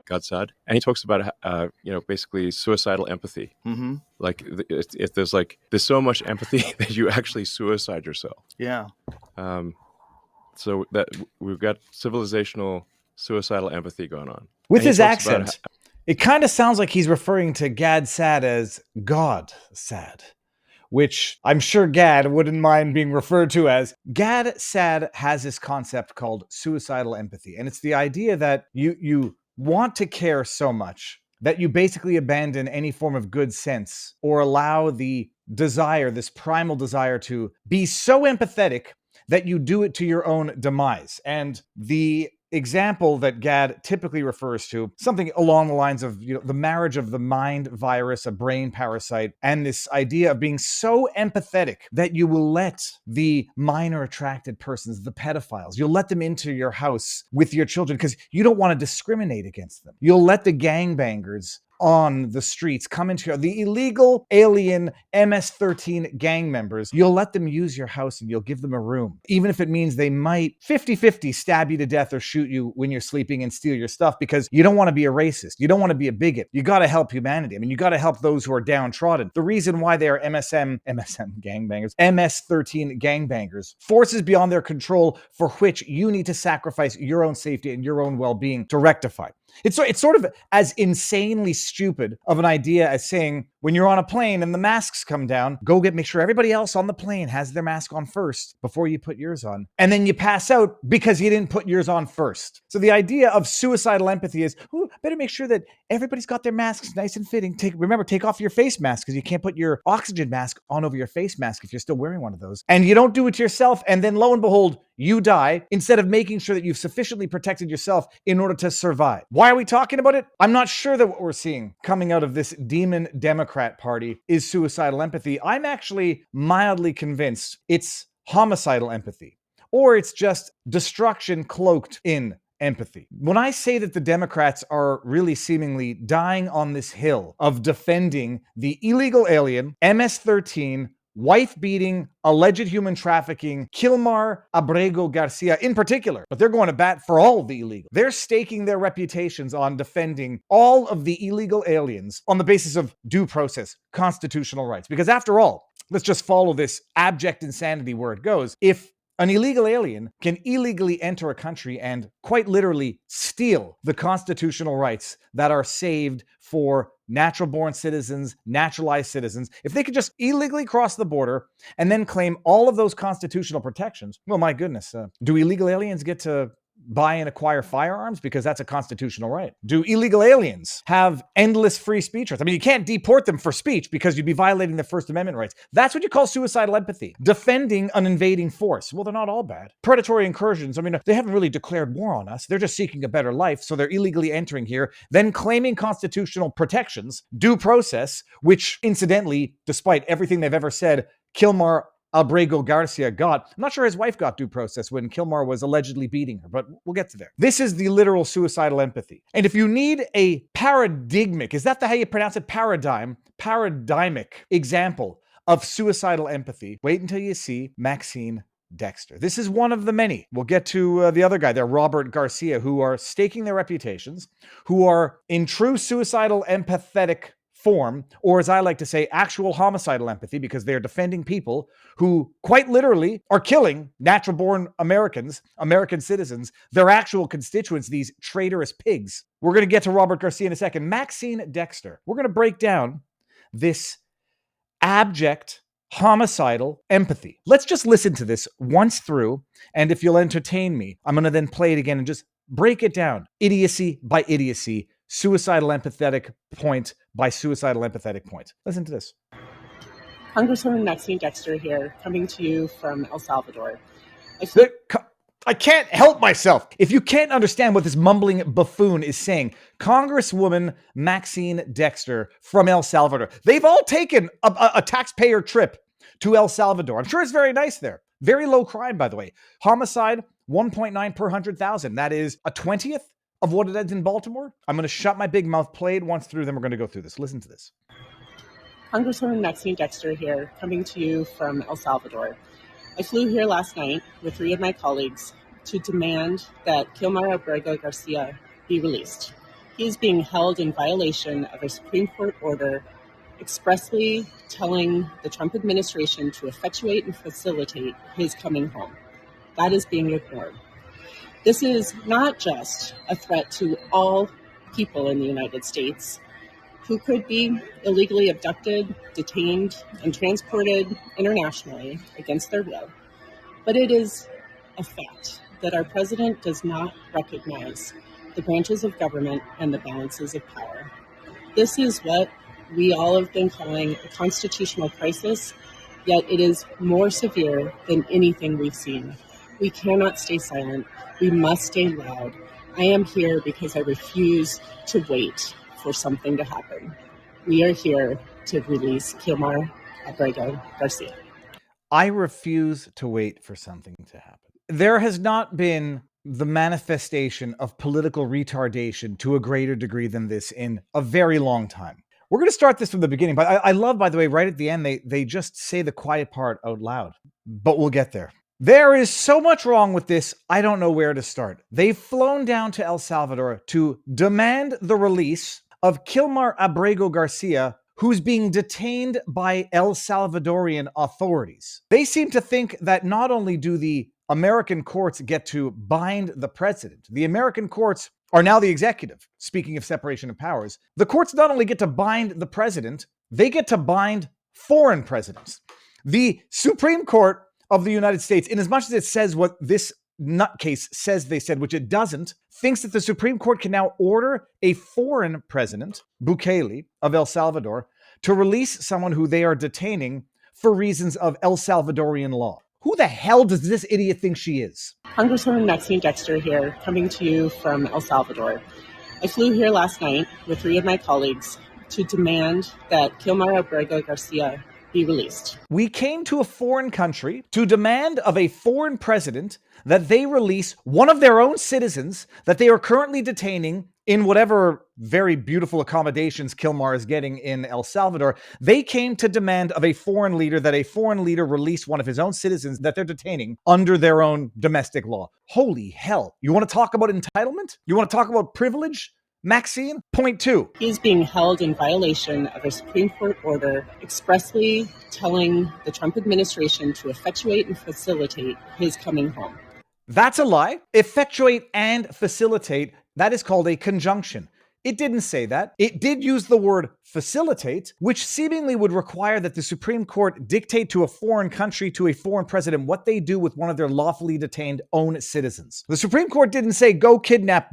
God sad, and he talks about basically suicidal empathy. Mm-hmm. Like if there's so much empathy that you actually suicide yourself. Yeah. So that we've got civilizational suicidal empathy going on. With his accent, it kind of sounds like he's referring to Gad Sad as God Sad, which I'm sure Gad wouldn't mind being referred to as. Gad Sad has this concept called suicidal empathy, and it's the idea that you want to care so much that you basically abandon any form of good sense or allow the desire, this primal desire, to be so empathetic that you do it to your own demise. And the example that Gad typically refers to, something along the lines of the marriage of the mind virus, a brain parasite, and this idea of being so empathetic that you will let the minor attracted persons, the pedophiles, you'll let them into your house with your children because you don't want to discriminate against them. You'll let the gangbangers on the streets come into the illegal alien MS-13 gang members. You'll let them use your house and you'll give them a room, even if it means they might 50-50 stab you to death or shoot you when you're sleeping and steal your stuff, because you don't want to be a racist. You don't want to be a bigot. You got to help humanity. I mean, you got to help those who are downtrodden. The reason why they are MS-13 gangbangers, forces beyond their control for which you need to sacrifice your own safety and your own well-being to rectify. It's sort of as insanely stupid of an idea as saying, when you're on a plane and the masks come down, make sure everybody else on the plane has their mask on first before you put yours on. And then you pass out because you didn't put yours on first. So the idea of suicidal empathy is, better make sure that everybody's got their masks nice and fitting. Remember, take off your face mask because you can't put your oxygen mask on over your face mask if you're still wearing one of those. And you don't do it to yourself. And then lo and behold, you die instead of making sure that you've sufficiently protected yourself in order to survive. Why are we talking about it? I'm not sure that what we're seeing coming out of this demon Democrat party is suicidal empathy. I'm actually mildly convinced it's homicidal empathy, or it's just destruction cloaked in empathy. When I say that the Democrats are really seemingly dying on this hill of defending the illegal alien, MS-13, wife-beating, alleged human trafficking, Kilmar Abrego Garcia in particular, but they're going to bat for all of the illegal. They're staking their reputations on defending all of the illegal aliens on the basis of due process, constitutional rights. Because after all, let's just follow this abject insanity where it goes. If an illegal alien can illegally enter a country and quite literally steal the constitutional rights that are saved for natural-born citizens, naturalized citizens, if they could just illegally cross the border and then claim all of those constitutional protections, well, my goodness, do illegal aliens get to buy and acquire firearms? Because that's a constitutional right. Do illegal aliens have endless free speech rights? I mean, you can't deport them for speech because you'd be violating their First Amendment rights. That's what you call suicidal empathy. Defending an invading force. Well, they're not all bad. Predatory incursions, I mean, they haven't really declared war on us. They're just seeking a better life, so they're illegally entering here, then claiming constitutional protections, due process, which incidentally, despite everything they've ever said, Kilmar Abrego Garcia got. I'm not sure his wife got due process when Kilmar was allegedly beating her, but we'll get to there. This is the literal suicidal empathy. And if you need a paradigmic, is that how you pronounce it? Paradigmic example of suicidal empathy, wait until you see Maxine Dexter. This is one of the many. We'll get to the other guy there, Robert Garcia, who are staking their reputations, who are in true suicidal empathetic form, or as I like to say, actual homicidal empathy, because they're defending people who quite literally are killing natural-born Americans, American citizens, their actual constituents, these traitorous pigs. We're going to get to Robert Garcia in a second. Maxine Dexter. We're going to break down this abject homicidal empathy. Let's just listen to this once through, and if you'll entertain me, I'm going to then play it again and just break it down, idiocy by idiocy, suicidal empathetic point by suicidal empathetic point. Listen to this. Congresswoman Maxine Dexter here, coming to you from El Salvador. I can't help myself. If you can't understand what this mumbling buffoon is saying, Congresswoman Maxine Dexter from El Salvador. They've all taken a taxpayer trip to El Salvador. I'm sure it's very nice there. Very low crime, by the way. Homicide, 1.9 per 100,000. That is a 20th of what it is in Baltimore. I'm going to shut my big mouth, play it once through, then we're going to go through this. Listen to this. Congresswoman Maxine Dexter here, coming to you from El Salvador. I flew here last night with 3 of my colleagues to demand that Kilmar Abrego Garcia be released. He is being held in violation of a Supreme Court order expressly telling the Trump administration to effectuate and facilitate his coming home. That is being ignored. This is not just a threat to all people in the United States who could be illegally abducted, detained, and transported internationally against their will, but it is a fact that our president does not recognize the branches of government and the balances of power. This is what we all have been calling a constitutional crisis, yet it is more severe than anything we've seen. We cannot stay silent. We must stay loud. I am here because I refuse to wait for something to happen. We are here to release Kilmar Abrego Garcia. I refuse to wait for something to happen. There has not been the manifestation of political retardation to a greater degree than this in a very long time. We're going to start this from the beginning, but I love, by the way, right at the end, they just say the quiet part out loud, but we'll get there. There is so much wrong with this, I don't know where to start. They've flown down to El Salvador to demand the release of Kilmar Abrego Garcia, who's being detained by El Salvadorian authorities. They seem to think that not only do the American courts get to bind the president, the American courts are now the executive. Speaking of separation of powers, the courts not only get to bind the president, they get to bind foreign presidents. The Supreme Court of the United States, in as much as it says what this nutcase says they said, which it doesn't, thinks that the Supreme Court can now order a foreign president, Bukele of El Salvador, to release someone who they are detaining for reasons of El Salvadorian law. Who the hell does this idiot think she is? Congresswoman Maxine Dexter here, coming to you from El Salvador. I flew here last night with 3 of my colleagues to demand that Kilmar Abrego Garcia be released. We came to a foreign country to demand of a foreign president that they release one of their own citizens that they are currently detaining in whatever very beautiful accommodations Kilmar is getting in El Salvador. They came to demand of a foreign leader that a foreign leader release one of his own citizens that they're detaining under their own domestic law. Holy hell. You want to talk about entitlement? You want to talk about privilege? Maxine, point 2. He is being held in violation of a Supreme Court order expressly telling the Trump administration to effectuate and facilitate his coming home. That's a lie. Effectuate and facilitate, that is called a conjunction. It didn't say that. It did use the word facilitate, which seemingly would require that the Supreme Court dictate to a foreign country, to a foreign president, what they do with one of their lawfully detained own citizens. The Supreme Court didn't say go kidnap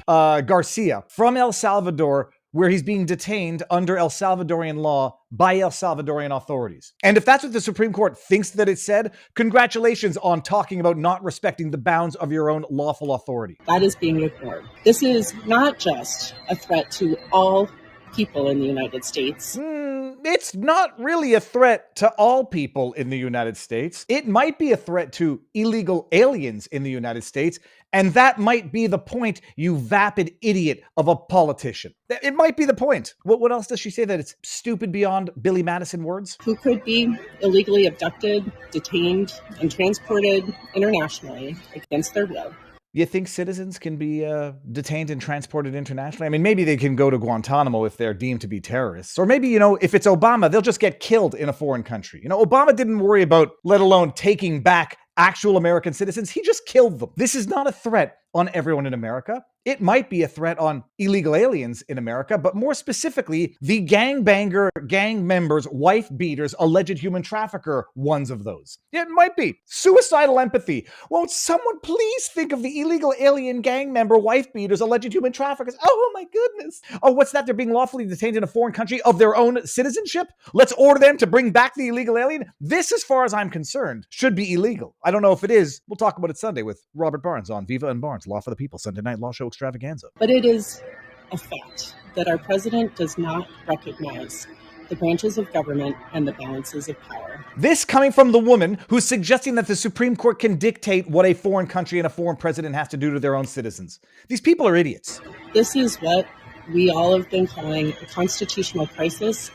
Garcia from El Salvador, where he's being detained under El Salvadorian law by El Salvadorian authorities. And if that's what the Supreme Court thinks that it said, congratulations on talking about not respecting the bounds of your own lawful authority. That is being ignored. This is not just a threat to all people in the United States. It's not really a threat to all people in the United States. It might be a threat to illegal aliens in the United States, and that might be the point, you vapid idiot of a politician. It might be the point. What else does she say that it's stupid beyond Billy Madison words? Who could be illegally abducted, detained, and transported internationally against their will. You think citizens can be detained and transported internationally? I mean, maybe they can go to Guantanamo if they're deemed to be terrorists. Or maybe, if it's Obama, they'll just get killed in a foreign country. Obama didn't worry about, let alone taking back actual American citizens. He just killed them. This is not a threat on everyone in America. It might be a threat on illegal aliens in America, but more specifically, the gangbanger, gang members, wife beaters, alleged human trafficker ones of those. It might be. Suicidal empathy. Won't someone please think of the illegal alien gang member, wife beaters, alleged human traffickers? Oh my goodness. Oh, what's that? They're being lawfully detained in a foreign country of their own citizenship? Let's order them to bring back the illegal alien? This, as far as I'm concerned, should be illegal. I don't know if it is. We'll talk about it Sunday with Robert Barnes on Viva and Barnes, Law for the People, Sunday Night Law Show Extravaganza. But it is a fact that our president does not recognize the branches of government and the balances of power. This coming from the woman who's suggesting that the Supreme Court can dictate what a foreign country and a foreign president has to do to their own citizens. These people are idiots. This is what we all have been calling a constitutional crisis,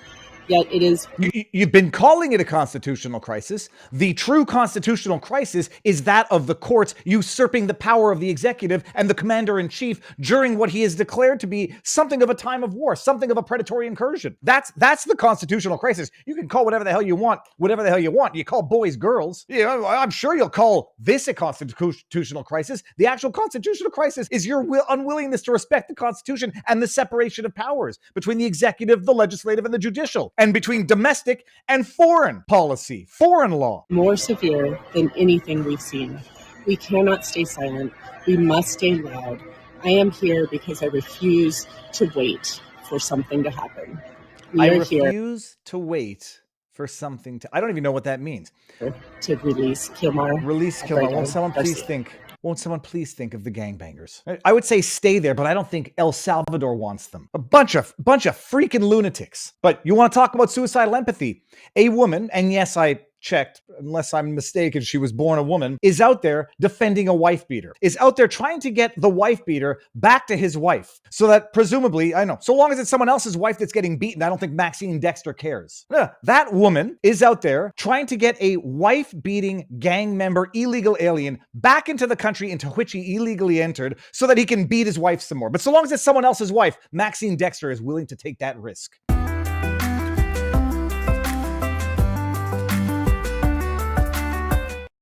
Yet it is You've been calling it a constitutional crisis. The true constitutional crisis is that of the courts usurping the power of the executive and the commander-in-chief during what he has declared to be something of a time of war, something of a predatory incursion. That's the constitutional crisis. You can call whatever the hell you want, whatever the hell you want. You call boys girls. I'm sure you'll call this a constitutional crisis. The actual constitutional crisis is your unwillingness to respect the Constitution and the separation of powers between the executive, the legislative, and the judicial, and between domestic and foreign policy, foreign law. more severe than anything we've seen. We cannot stay silent. We must stay loud. I am here because I refuse to wait for something to happen. I refuse to wait for something to... I don't even know what that means. To release Kilmar. Release Kilmar. Won't someone please think of the gangbangers? I would say stay there, but I don't think El Salvador wants them. A bunch of freaking lunatics. But you want to talk about suicidal empathy? A woman, and yes, I checked, unless I'm mistaken, she was born a woman, is out there defending a wife beater, is out there trying to get the wife beater back to his wife. So that presumably, I know, so long as it's someone else's wife that's getting beaten, I don't think Maxine Dexter cares. That woman is out there trying to get a wife-beating gang member, illegal alien, back into the country into which he illegally entered so that he can beat his wife some more. But so long as it's someone else's wife, Maxine Dexter is willing to take that risk.